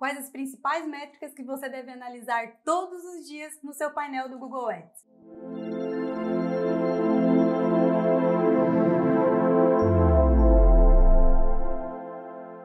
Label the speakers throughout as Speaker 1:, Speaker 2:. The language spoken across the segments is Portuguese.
Speaker 1: Quais as principais métricas que você deve analisar todos os dias no seu painel do Google Ads?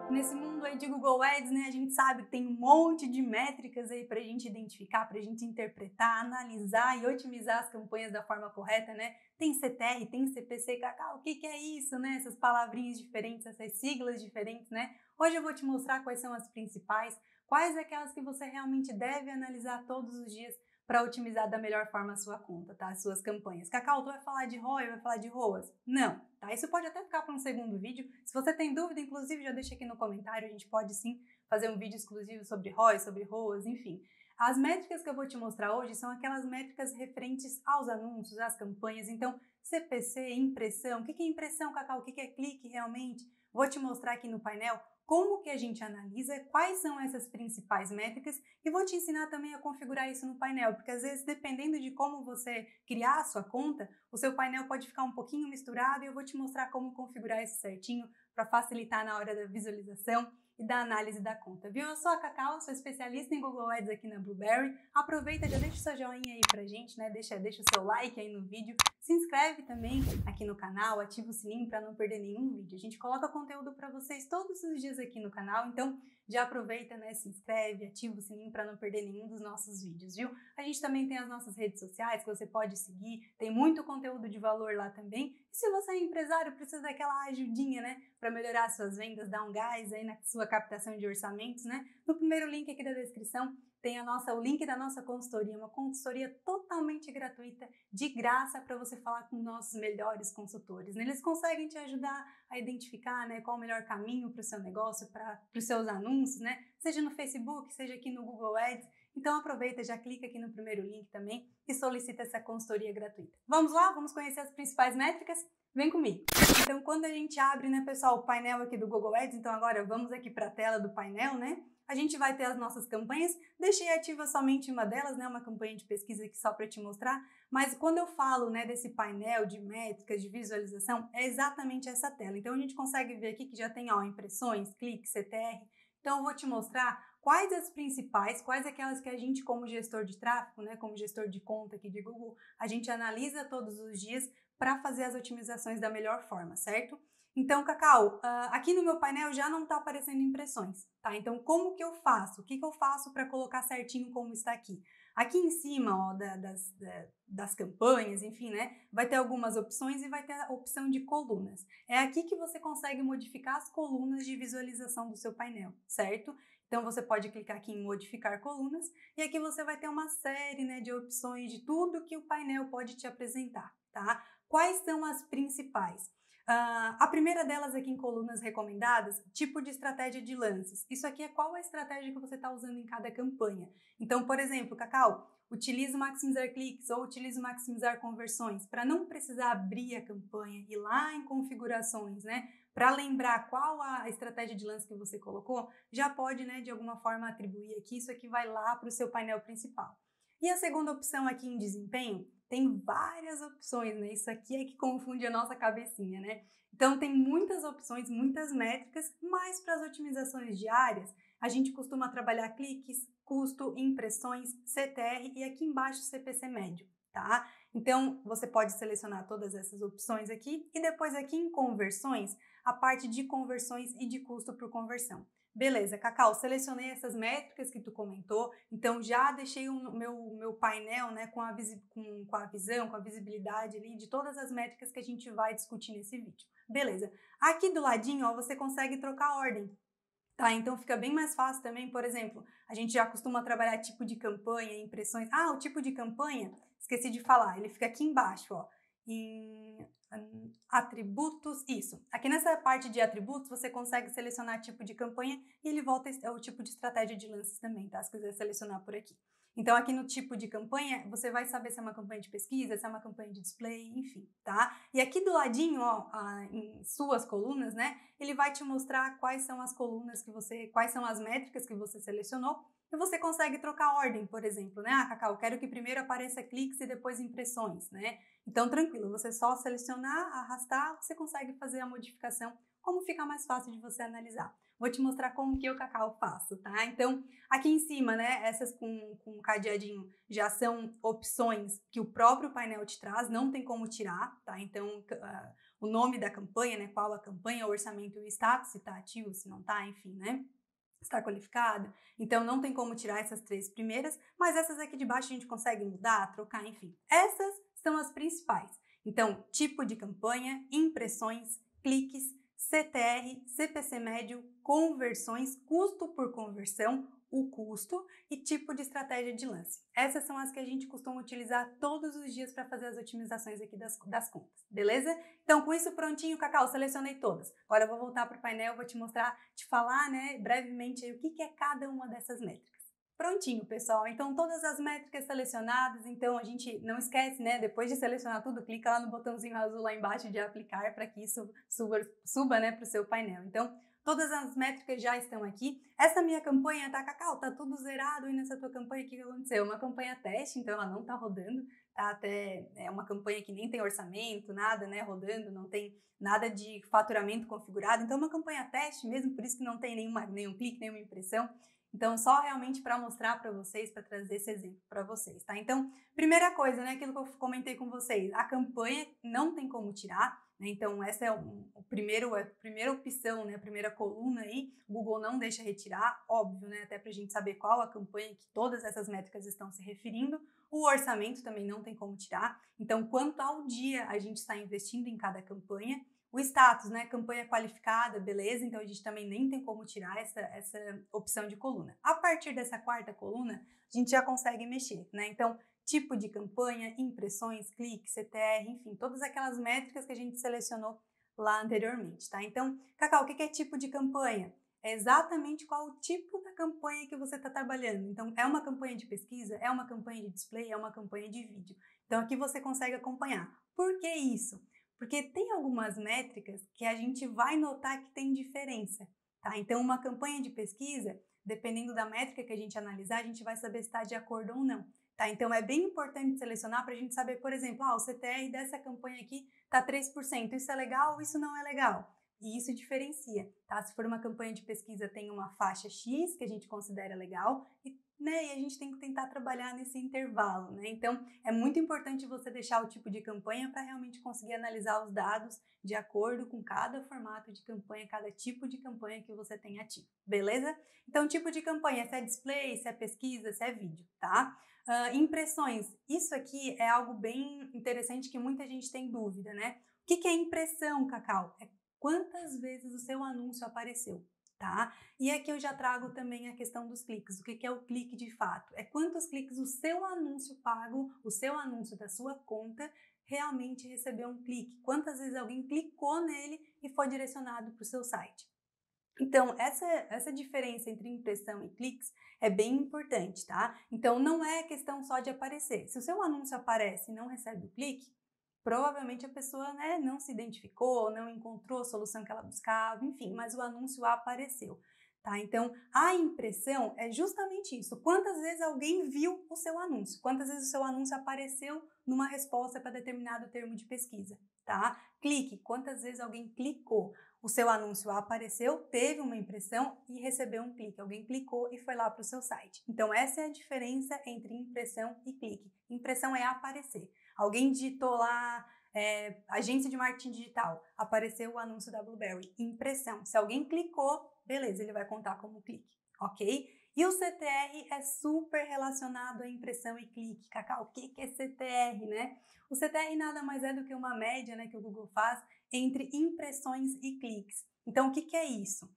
Speaker 1: Nesse mundo aí de Google Ads, né, a gente sabe que tem um monte de métricas aí para a gente identificar, para a gente interpretar, analisar e otimizar as campanhas da forma correta, né? Tem CTR, tem CPC, Cacau, o que é isso, né? Essas palavrinhas diferentes, essas siglas diferentes, né? Hoje eu vou te mostrar quais são as principais, quais aquelas que você realmente deve analisar todos os dias para otimizar da melhor forma a sua conta, tá? As suas campanhas. Cacau, tu vai falar de ROI, vai falar de ROAS? Não, tá? Isso pode até ficar para um segundo vídeo. Se você tem dúvida, inclusive, já deixa aqui no comentário, a gente pode sim fazer um vídeo exclusivo sobre ROI, sobre ROAS, enfim. As métricas que eu vou te mostrar hoje são aquelas métricas referentes aos anúncios, às campanhas. Então, CPC, impressão. O que é impressão, Cacau? O que é clique realmente? Vou te mostrar aqui no painel como que a gente analisa, quais são essas principais métricas e vou te ensinar também a configurar isso no painel, porque às vezes dependendo de como você criar a sua conta, o seu painel pode ficar um pouquinho misturado e eu vou te mostrar como configurar isso certinho para facilitar na hora da visualização e da análise da conta, viu? Eu sou a Cacau, sou especialista em Google Ads aqui na Blueberry. Aproveita, já deixa o seu joinha aí pra gente, né? Deixa o seu like aí no vídeo. Se inscreve também aqui no canal, ativa o sininho para não perder nenhum vídeo. A gente coloca conteúdo para vocês todos os dias aqui no canal, então já aproveita, né? Se inscreve, ativa o sininho para não perder nenhum dos nossos vídeos, viu? A gente também tem as nossas redes sociais que você pode seguir, tem muito conteúdo de valor lá também. E se você é empresário, precisa daquela ajudinha, né? Para melhorar suas vendas, dar um gás aí na sua captação de orçamentos, né? No primeiro link aqui da descrição tem o link da nossa consultoria, uma consultoria totalmente gratuita, de graça, para você falar com nossos melhores consultores, né? Eles conseguem te ajudar a identificar, né, qual o melhor caminho para o seu negócio, para os seus anúncios, né? Seja no Facebook, seja aqui no Google Ads. Então aproveita, já clica aqui no primeiro link também e solicita essa consultoria gratuita. Vamos lá? Vamos conhecer as principais métricas? Vem comigo! Então quando a gente abre, né, pessoal, o painel aqui do Google Ads, então agora vamos aqui para a tela do painel, né? A gente vai ter as nossas campanhas, deixei ativa somente uma delas, né, uma campanha de pesquisa aqui só para te mostrar, mas quando eu falo, né, desse painel de métricas, de visualização, é exatamente essa tela. Então a gente consegue ver aqui que já tem, ó, impressões, cliques, CTR. Então eu vou te mostrar quais as principais, quais aquelas que a gente como gestor de tráfego, né, como gestor de conta aqui de Google, a gente analisa todos os dias para fazer as otimizações da melhor forma, certo? Então, Cacau, aqui no meu painel já não está aparecendo impressões, tá? Então, como que eu faço? O que eu faço para colocar certinho como está aqui? Aqui em cima, ó, das campanhas, enfim, né? Vai ter algumas opções e vai ter a opção de colunas. É aqui que você consegue modificar as colunas de visualização do seu painel, certo? Então, você pode clicar aqui em modificar colunas e aqui você vai ter uma série, né, de opções de tudo que o painel pode te apresentar, tá? Quais são as principais? A primeira delas aqui em colunas recomendadas, tipo de estratégia de lances. Isso aqui é qual a estratégia que você está usando em cada campanha. Então, por exemplo, Cacau, utilizo maximizar cliques ou utilizo maximizar conversões para não precisar abrir a campanha, ir lá em configurações, né? Para lembrar qual a estratégia de lance que você colocou, já pode, né, de alguma forma atribuir aqui, isso aqui vai lá para o seu painel principal. E a segunda opção aqui em desempenho, tem várias opções, né? Isso aqui é que confunde a nossa cabecinha, né? Então tem muitas opções, muitas métricas, mas para as otimizações diárias, a gente costuma trabalhar cliques, custo, impressões, CTR e aqui embaixo CPC médio, tá? Então você pode selecionar todas essas opções aqui e depois aqui em conversões, a parte de conversões e de custo por conversão. Beleza, Cacau, selecionei essas métricas que tu comentou, então já deixei o meu painel, né, com a visão, com a visibilidade ali de todas as métricas que a gente vai discutir nesse vídeo. Beleza, aqui do ladinho, ó, você consegue trocar a ordem, tá? Então fica bem mais fácil também, por exemplo, a gente já costuma trabalhar tipo de campanha, impressões. Ah, o tipo de campanha, esqueci de falar, ele fica aqui embaixo, ó, em atributos, isso. Aqui nessa parte de atributos, você consegue selecionar tipo de campanha e ele volta ao tipo de estratégia de lances também, tá? Se quiser selecionar por aqui. Então, aqui no tipo de campanha, você vai saber se é uma campanha de pesquisa, se é uma campanha de display, enfim, tá? E aqui do ladinho, ó, em suas colunas, né? Ele vai te mostrar quais são as colunas quais são as métricas que você selecionou e você consegue trocar a ordem, por exemplo, né? Ah, Cacau, quero que primeiro apareça cliques e depois impressões, né? Então, tranquilo, você só selecionar, arrastar, você consegue fazer a modificação, como fica mais fácil de você analisar. Vou te mostrar como que eu, Cacau, faço, tá? Então, aqui em cima, né, essas com cadeadinho já são opções que o próprio painel te traz, não tem como tirar, tá? Então, o nome da campanha, né, qual a campanha, o orçamento e o status, se tá ativo, se não tá, enfim, né? Está qualificado, então não tem como tirar essas 3 primeiras, mas essas aqui de baixo a gente consegue mudar, trocar, enfim. Essas são as principais. Então, tipo de campanha, impressões, cliques, CTR, CPC médio, conversões, custo por conversão, o custo e tipo de estratégia de lance. Essas são as que a gente costuma utilizar todos os dias para fazer as otimizações aqui das contas, beleza? Então, com isso prontinho, Cacau, selecionei todas. Agora eu vou voltar para o painel, vou te mostrar, te falar, né, brevemente aí o que é cada uma dessas métricas. Prontinho, pessoal. Então, todas as métricas selecionadas, então a gente não esquece, né, depois de selecionar tudo, clica lá no botãozinho azul lá embaixo de aplicar para que isso suba né, para o seu painel. Então, todas as métricas já estão aqui. Essa minha campanha, tá, Cacau? Tá tudo zerado e nessa tua campanha, o que aconteceu? Uma campanha teste, então ela não tá rodando, tá? Até é uma campanha que nem tem orçamento, nada, né, rodando, não tem nada de faturamento configurado. Então, uma campanha teste mesmo, por isso que não tem nenhum clique, nenhuma impressão. Então, só realmente para mostrar para vocês, para trazer esse exemplo para vocês, tá? Então, primeira coisa, né, aquilo que eu comentei com vocês, a campanha não tem como tirar, né? Então, essa é a primeira opção, né, a primeira coluna aí, o Google não deixa retirar, óbvio, né, até para a gente saber qual a campanha que todas essas métricas estão se referindo. O orçamento também não tem como tirar, então, quanto ao dia a gente está investindo em cada campanha. O status, né, campanha qualificada, beleza, então a gente também nem tem como tirar essa opção de coluna. A partir dessa quarta coluna, a gente já consegue mexer, né, então tipo de campanha, impressões, cliques, CTR, enfim, todas aquelas métricas que a gente selecionou lá anteriormente, tá? Então, Cacau, o que é tipo de campanha? É exatamente qual o tipo da campanha que você está trabalhando. Então, é uma campanha de pesquisa, é uma campanha de display, é uma campanha de vídeo. Então, aqui você consegue acompanhar. Por que isso? Porque tem algumas métricas que a gente vai notar que tem diferença, tá? Então, uma campanha de pesquisa, dependendo da métrica que a gente analisar, a gente vai saber se está de acordo ou não, tá? Então, é bem importante selecionar para a gente saber, por exemplo, o CTR dessa campanha aqui está 3%, isso é legal ou isso não é legal? E isso diferencia, tá? Se for uma campanha de pesquisa, tem uma faixa X que a gente considera legal e a gente tem que tentar trabalhar nesse intervalo, né? Então, é muito importante você deixar o tipo de campanha para realmente conseguir analisar os dados de acordo com cada formato de campanha, cada tipo de campanha que você tem ativo, beleza? Então, tipo de campanha, se é display, se é pesquisa, se é vídeo, tá? Impressões, isso aqui é algo bem interessante que muita gente tem dúvida, né? O que é impressão, Cacau? É quantas vezes o seu anúncio apareceu, tá? E aqui eu já trago também a questão dos cliques. O que é o clique de fato? É quantos cliques o seu anúncio pago, o seu anúncio da sua conta, realmente recebeu um clique. Quantas vezes alguém clicou nele e foi direcionado para o seu site. Então, essa diferença entre impressão e cliques é bem importante, tá? Então, não é questão só de aparecer. Se o seu anúncio aparece e não recebe o clique, provavelmente a pessoa, né, não se identificou, não encontrou a solução que ela buscava, enfim, mas o anúncio apareceu, tá? Então, a impressão é justamente isso. Quantas vezes alguém viu o seu anúncio? Quantas vezes o seu anúncio apareceu numa resposta para determinado termo de pesquisa, tá? Clique, quantas vezes alguém clicou? O seu anúncio apareceu, teve uma impressão e recebeu um clique. Alguém clicou e foi lá para o seu site. Então, essa é a diferença entre impressão e clique. Impressão é aparecer. Alguém digitou lá, agência de marketing digital, apareceu o anúncio da Blueberry. Impressão. Se alguém clicou, beleza, ele vai contar como clique, ok? E o CTR é super relacionado à impressão e clique. Cacau, o que é CTR, né? O CTR nada mais é do que uma média, né, que o Google faz entre impressões e cliques. Então, o que é isso?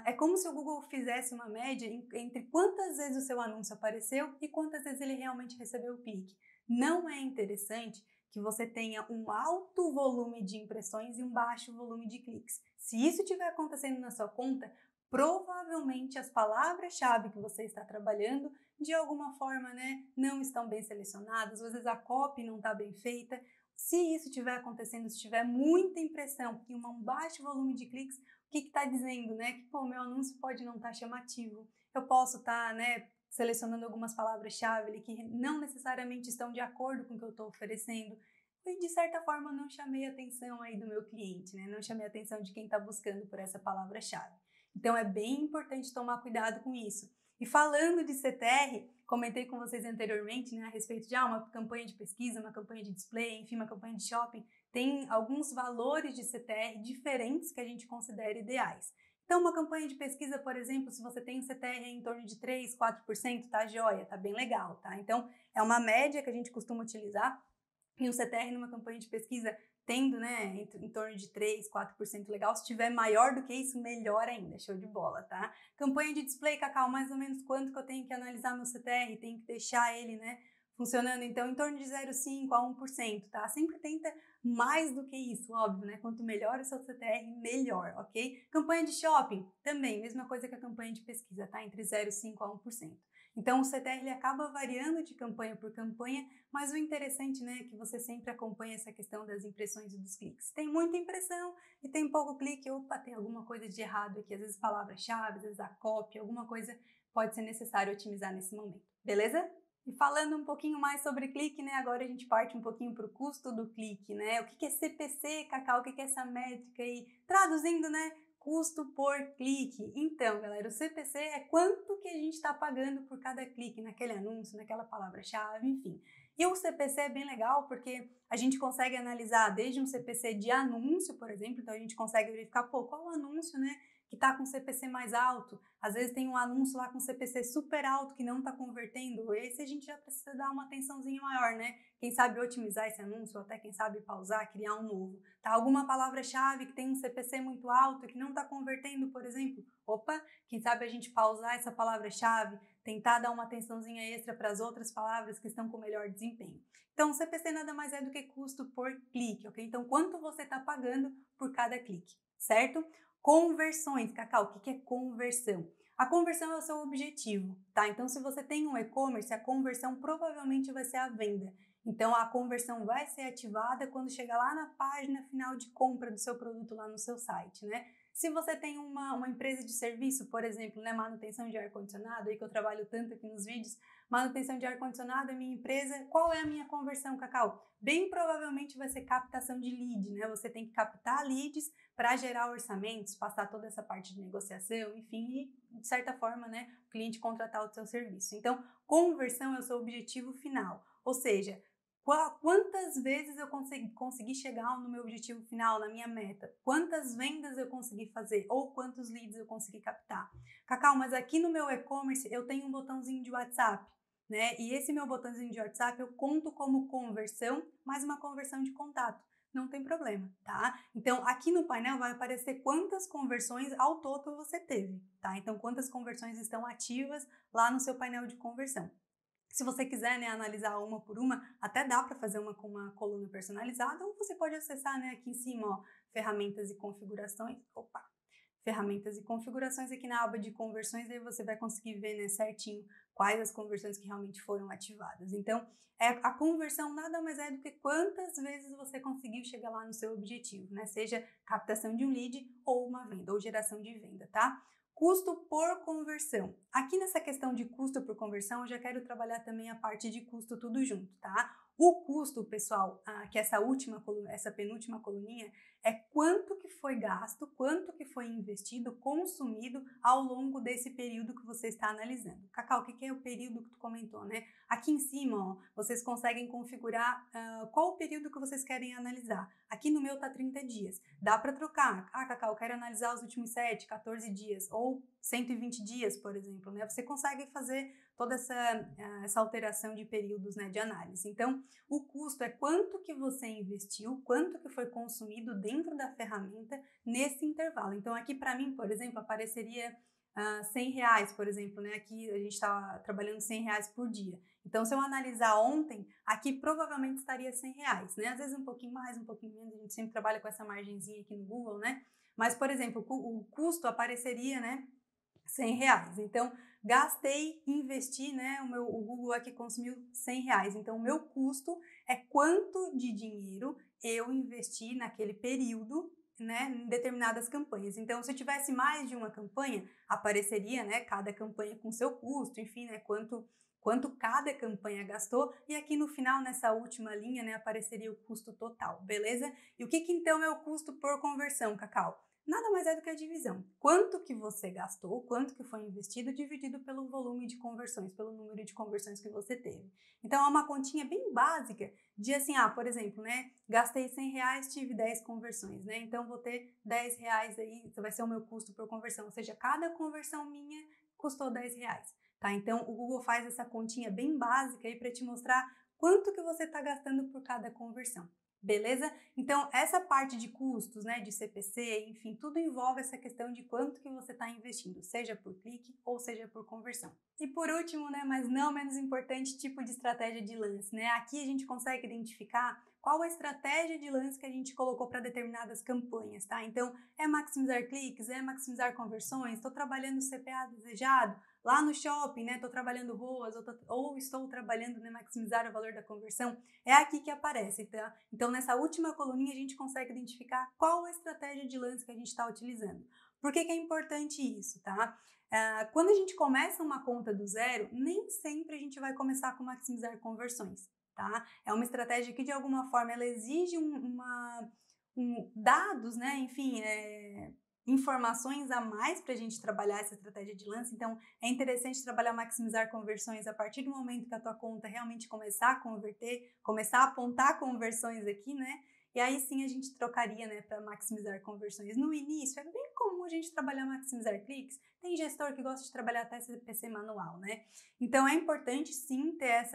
Speaker 1: É como se o Google fizesse uma média entre quantas vezes o seu anúncio apareceu e quantas vezes ele realmente recebeu o clique. Não é interessante que você tenha um alto volume de impressões e um baixo volume de cliques. Se isso estiver acontecendo na sua conta, provavelmente as palavras-chave que você está trabalhando, de alguma forma, né, não estão bem selecionadas, às vezes a copy não está bem feita. Se isso estiver acontecendo, se tiver muita impressão e um baixo volume de cliques, o que está dizendo, né? Que, meu anúncio pode não estar chamativo. Eu posso estar, né, selecionando algumas palavras-chave ali que não necessariamente estão de acordo com o que eu estou oferecendo. E, de certa forma, não chamei a atenção aí do meu cliente, né? Não chamei a atenção de quem está buscando por essa palavra-chave. Então é bem importante tomar cuidado com isso. E falando de CTR, comentei com vocês anteriormente, né, a respeito de uma campanha de pesquisa, uma campanha de display, enfim, uma campanha de shopping, tem alguns valores de CTR diferentes que a gente considera ideais. Então, uma campanha de pesquisa, por exemplo, se você tem um CTR em torno de 3, 4%, tá joia, tá bem legal, tá? Então, é uma média que a gente costuma utilizar. E um CTR numa campanha de pesquisa tendo, né, em torno de 3, 4% legal. Se tiver maior do que isso, melhor ainda, show de bola, tá? Campanha de display, Cacau, mais ou menos quanto que eu tenho que analisar meu CTR, tenho que deixar ele, né, funcionando, então, em torno de 0,5 a 1%, tá? Sempre tenta mais do que isso, óbvio, né? Quanto melhor o seu CTR, melhor, ok? Campanha de shopping, também, mesma coisa que a campanha de pesquisa, tá? Entre 0,5 a 1%. Então, o CTR ele acaba variando de campanha por campanha, mas o interessante, né, é que você sempre acompanha essa questão das impressões e dos cliques. Tem muita impressão e tem pouco clique, opa, tem alguma coisa de errado aqui, às vezes palavra-chave, às vezes a cópia, alguma coisa pode ser necessário otimizar nesse momento, beleza? E falando um pouquinho mais sobre clique, né, agora a gente parte um pouquinho para o custo do clique, né? O que é CPC, Cacau? O que é essa métrica aí? Traduzindo, né? Custo por clique. Então, galera, o CPC é quanto que a gente está pagando por cada clique naquele anúncio, naquela palavra-chave, enfim. E o CPC é bem legal porque a gente consegue analisar desde um CPC de anúncio, por exemplo, então a gente consegue verificar, qual o anúncio, né, que está com CPC mais alto. Às vezes tem um anúncio lá com CPC super alto que não está convertendo. Esse a gente já precisa dar uma atençãozinha maior, né? Quem sabe otimizar esse anúncio, ou até quem sabe pausar, criar um novo. Tá? Alguma palavra-chave que tem um CPC muito alto e que não está convertendo, por exemplo. Opa, quem sabe a gente pausar essa palavra-chave, tentar dar uma atençãozinha extra para as outras palavras que estão com melhor desempenho. Então, o CPC nada mais é do que custo por clique, ok? Então, quanto você está pagando por cada clique, certo? Conversões, Cacau, o que é conversão? A conversão é o seu objetivo, tá? Então, se você tem um e-commerce, a conversão provavelmente vai ser a venda. Então, a conversão vai ser ativada quando chegar lá na página final de compra do seu produto lá no seu site, né? Se você tem uma empresa de serviço, por exemplo, né, manutenção de ar-condicionado, aí que eu trabalho tanto aqui nos vídeos, manutenção de ar-condicionado é minha empresa, qual é a minha conversão, Cacau? Bem provavelmente vai ser captação de lead, né? Você tem que captar leads para gerar orçamentos, passar toda essa parte de negociação, enfim, e de certa forma, né, o cliente contratar o seu serviço. Então, conversão é o seu objetivo final, ou seja, quantas vezes eu consegui chegar no meu objetivo final, na minha meta? Quantas vendas eu consegui fazer? Ou quantos leads eu consegui captar? Cacau, mas aqui no meu e-commerce eu tenho um botãozinho de WhatsApp, né? E esse meu botãozinho de WhatsApp eu conto como conversão, mais uma conversão de contato. Não tem problema, tá? Então, aqui no painel vai aparecer quantas conversões ao todo você teve, tá? Então, quantas conversões estão ativas lá no seu painel de conversão. Se você quiser, né, analisar uma por uma, até dá para fazer uma com uma coluna personalizada, ou você pode acessar, né, aqui em cima, ó, ferramentas e configurações. Opa! Ferramentas e configurações aqui na aba de conversões, aí você vai conseguir ver, né, certinho quais as conversões que realmente foram ativadas. Então, a conversão nada mais é do que quantas vezes você conseguiu chegar lá no seu objetivo, né? Seja captação de um lead ou uma venda, ou geração de venda, tá? Custo por conversão. Aqui nessa questão de custo por conversão, eu já quero trabalhar também a parte de custo tudo junto, tá? O custo, pessoal, que essa penúltima coluninha, é quanto que foi gasto, quanto que foi investido, consumido ao longo desse período que você está analisando. Cacau, o que é o período que tu comentou, né? Aqui em cima, ó, vocês conseguem configurar qual o período que vocês querem analisar. Aqui no meu tá 30 dias. Dá para trocar. Cacau, eu quero analisar os últimos 7, 14 dias ou 120 dias, por exemplo, né? Você consegue fazer toda essa alteração de períodos, né, de análise. Então, o custo é quanto que você investiu, quanto que foi consumido dentro da ferramenta nesse intervalo. Então, aqui para mim, por exemplo, apareceria R$100, por exemplo, né? Aqui a gente está trabalhando R$100 por dia. Então, se eu analisar ontem, aqui provavelmente estaria R$100, né? Às vezes um pouquinho mais, um pouquinho menos, a gente sempre trabalha com essa margenzinha aqui no Google, né? Mas, por exemplo, o custo apareceria, né, R$100. Então, gastei, investi, né? O Google aqui consumiu R$100. Então, o meu custo é quanto de dinheiro eu investi naquele período, né, em determinadas campanhas. Então, se eu tivesse mais de uma campanha, apareceria, né, cada campanha com seu custo, enfim, né, quanto cada campanha gastou, e aqui no final, nessa última linha, né, apareceria o custo total, beleza? E o que então é o custo por conversão, Cacau? nada mais é do que a divisão. Quanto que você gastou, quanto que foi investido, dividido pelo volume de conversões, pelo número de conversões que você teve. Então, é uma continha bem básica de assim, por exemplo, né, gastei R$100, tive 10 conversões, né, então vou ter R$10 aí, vai ser o meu custo por conversão, ou seja, cada conversão minha custou R$10, tá? Então, o Google faz essa continha bem básica aí para te mostrar quanto que você está gastando por cada conversão. Beleza? Então, essa parte de custos, né, de CPC, enfim, tudo envolve essa questão de quanto que você está investindo, seja por clique ou seja por conversão. E por último, né, mas não menos importante, tipo de estratégia de lance, né? Aqui a gente consegue identificar qual a estratégia de lance que a gente colocou para determinadas campanhas, tá? Então, é maximizar cliques, é maximizar conversões, estou trabalhando o CPA desejado, lá no shopping, né, estou trabalhando ROAS ou estou trabalhando, né, maximizar o valor da conversão, é aqui que aparece, tá? Então, nessa última coluninha, a gente consegue identificar qual a estratégia de lance que a gente está utilizando. Por que é importante isso, tá? Quando a gente começa uma conta do zero, nem sempre a gente vai começar com maximizar conversões, tá? É uma estratégia que, de alguma forma, ela exige dados, né, enfim, informações a mais para a gente trabalhar essa estratégia de lance. Então, é interessante trabalhar maximizar conversões a partir do momento que a tua conta realmente começar a converter, começar a apontar conversões aqui, né? E aí sim a gente trocaria, né, para maximizar conversões. No início, é bem comum a gente trabalhar maximizar cliques. Tem gestor que gosta de trabalhar até CPC manual, né? Então, é importante sim ter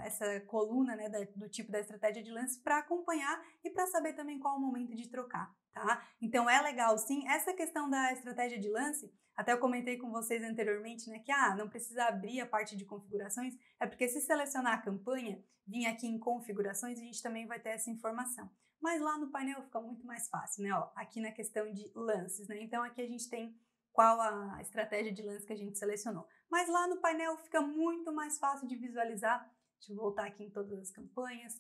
Speaker 1: essa coluna, né, do tipo da estratégia de lance para acompanhar e para saber também qual é o momento de trocar, tá? Então, é legal sim. Essa questão da estratégia de lance, até eu comentei com vocês anteriormente, né, que não precisa abrir a parte de configurações, é porque se selecionar a campanha, vir aqui em configurações, a gente também vai ter essa informação. Mas lá no painel fica muito mais fácil, né? Ó, aqui na questão de lances, né? Então, aqui a gente tem qual a estratégia de lance que a gente selecionou. Mas lá no painel fica muito mais fácil de visualizar. Deixa eu voltar aqui em todas as campanhas.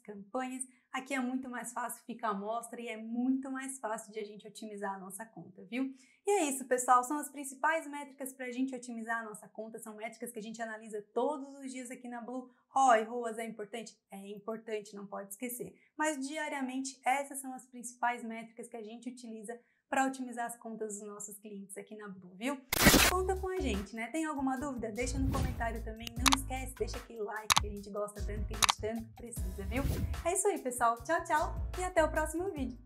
Speaker 1: Aqui é muito mais fácil, fica a amostra e é muito mais fácil de a gente otimizar a nossa conta, viu? E é isso, pessoal. São as principais métricas para a gente otimizar a nossa conta. São métricas que a gente analisa todos os dias aqui na Blue. ROI, ROAS é importante? É importante, não pode esquecer. Mas diariamente, essas são as principais métricas que a gente utiliza para otimizar as contas dos nossos clientes aqui na Blue, viu? Conta com a gente, né? Tem alguma dúvida? Deixa no comentário também. Não esquece, deixa aquele like que a gente gosta tanto, que a gente tanto precisa, viu? É isso aí, pessoal. Tchau, tchau e até o próximo vídeo.